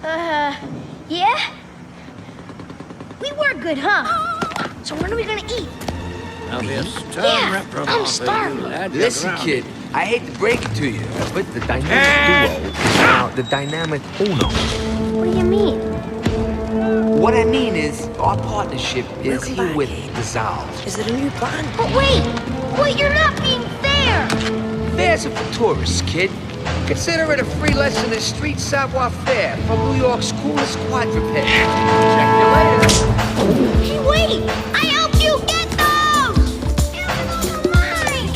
Yeah? We were good, huh? So when are we gonna eat? Yeah, I'm starving. Listen, kid, I hate to break it to you, but the dynamic duo now the dynamic uno. What do you mean? What I mean is, our partnership is herewith dissolved. Is it a new plan? But wait, you're not being fair. Fares are for tourists, kid. Consider it a free lesson in street savoir-faire from New York's coolest quadruped. Check you later. Hey, wait! I help you get those! Mine!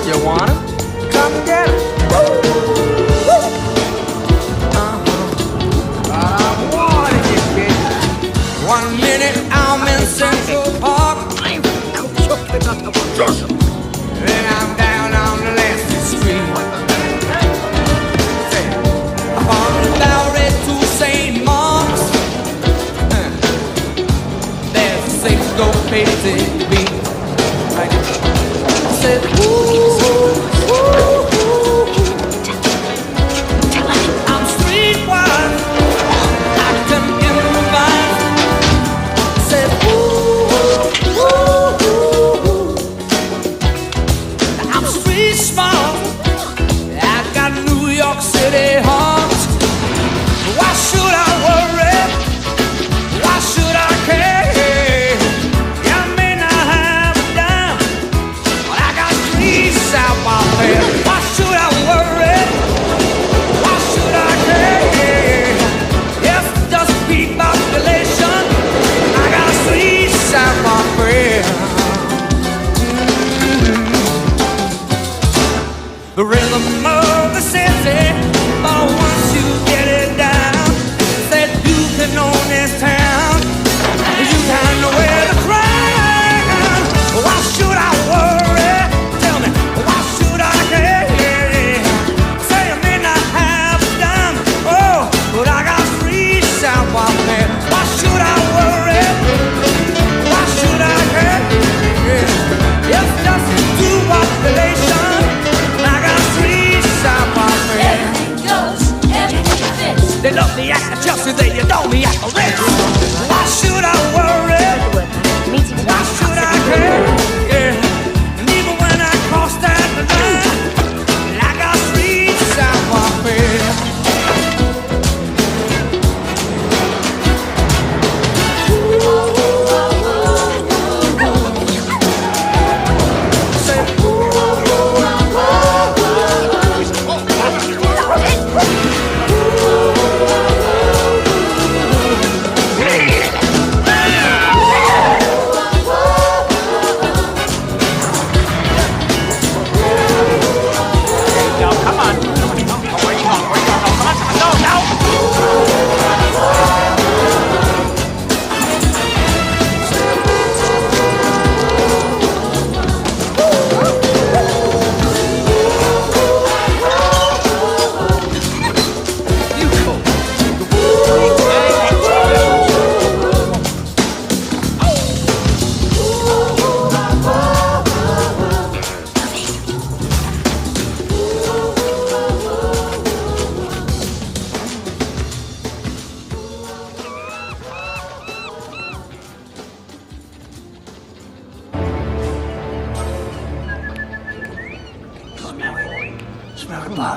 You want 'em? Come get 'em. I'm warning you, kid. 1 minute I'm in Central Park. Then I'm down on the Lancet Street. From Bowery to St. Mark's, there's a six-go crazy beat. I said, ooh, ooh, ooh. I'm streetwise, I can improvise. Said, ooh, ooh, ooh. I'm street smart, I got New York City heart. Why should I worry? Why should I care? I may not have a dime, but I got streets out my there. Why should I worry? Why should I care? Yes, just beat population. I got streets out my prayer. The rhythm of the city, but once you get it down, said you can own this town, you can wear the crown. Why should I worry? Tell me, why should I care? Say I may not have a dime, oh, but I got streets out my there. Why should I worry? Why should I care? Yes, just do population. I got streets out my there. Everything goes, everything fits. They love me at Chelsea, they adore me at the Ritz. Why should I worry? Why should I care? Yeah. And even when I cross that line, I got streets out my bed. Say,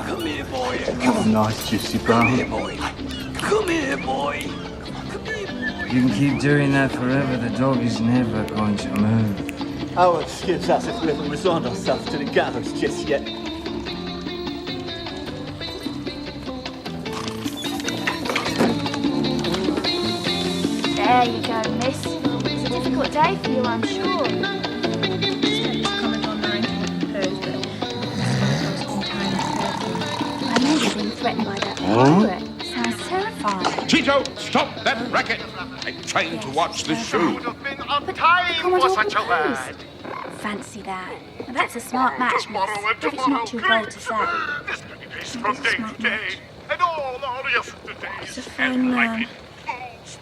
Come here, boy. Oh, nice juicy brown. Come here, boy. You can keep doing that forever. The dog is never going to move. Oh, excuse us if we haven't resigned ourselves to the gallows just yet. There you go, miss. It's a difficult day for you, I'm sure. I know you're being threatened by that pirate. Sounds terrifying. Tito, stop that racket! I'm trying to watch the show. Commodore proposed. Fancy that. Now that's a smart match, miss. If it's not too bold to say. From day to day, and all our yesterdays. It's a fine man.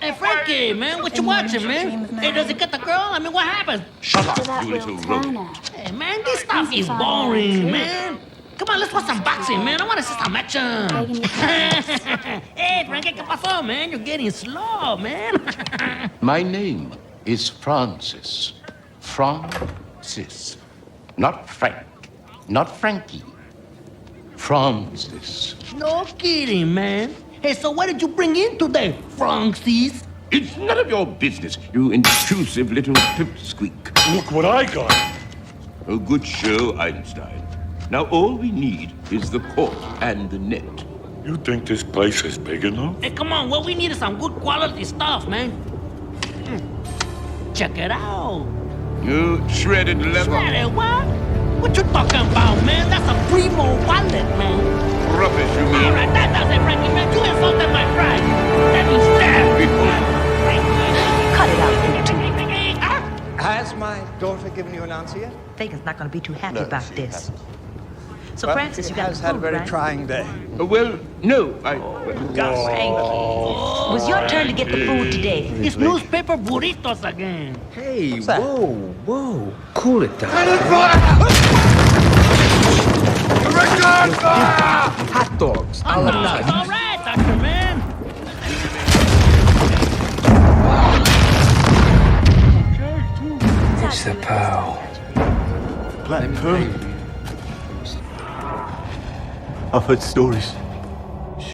Hey, Frankie, man, what you watching, man? Hey, does it get the girl? I mean, what happened? Shut To up, that you real little rodent. Turner. Hey, man, this stuff is boring, man. Come on, let's watch some boxing, man. I want to see some action. Hey, Frankie, ¿qué pasó, man? You're getting slow, man. My name is Francis. Francis. Not Frank. Not Frankie. Francis. No kidding, man. Hey, so what did you bring in today, Francis? It's none of your business, you intrusive little pipsqueak. Look what I got. A good show, Einstein. Now all we need is the court and the net. You think this place is big enough? Hey, come on, what we need is some good quality stuff, man. Check it out. You shredded leather. Shredded what? What you talking about, man? That's a primo wallet, man. Rubbish, you mean? All right, that doesn't break me, man. You insulted my pride. That means stab. Cut it out, Has my daughter given you an answer yet? Vegan's not going to be too happy about she this. hasn't. So, Well, Francis, you she got has the had a food, very right? trying day. Well, no, I... Frankie, it was your turn to get the food today. It's newspaper burritos again. Hey, that? whoa. Cool it down. Hot dogs. Oh, no, it's all right, Dr. Man. It's the pearl. Black Pearl. I've heard stories.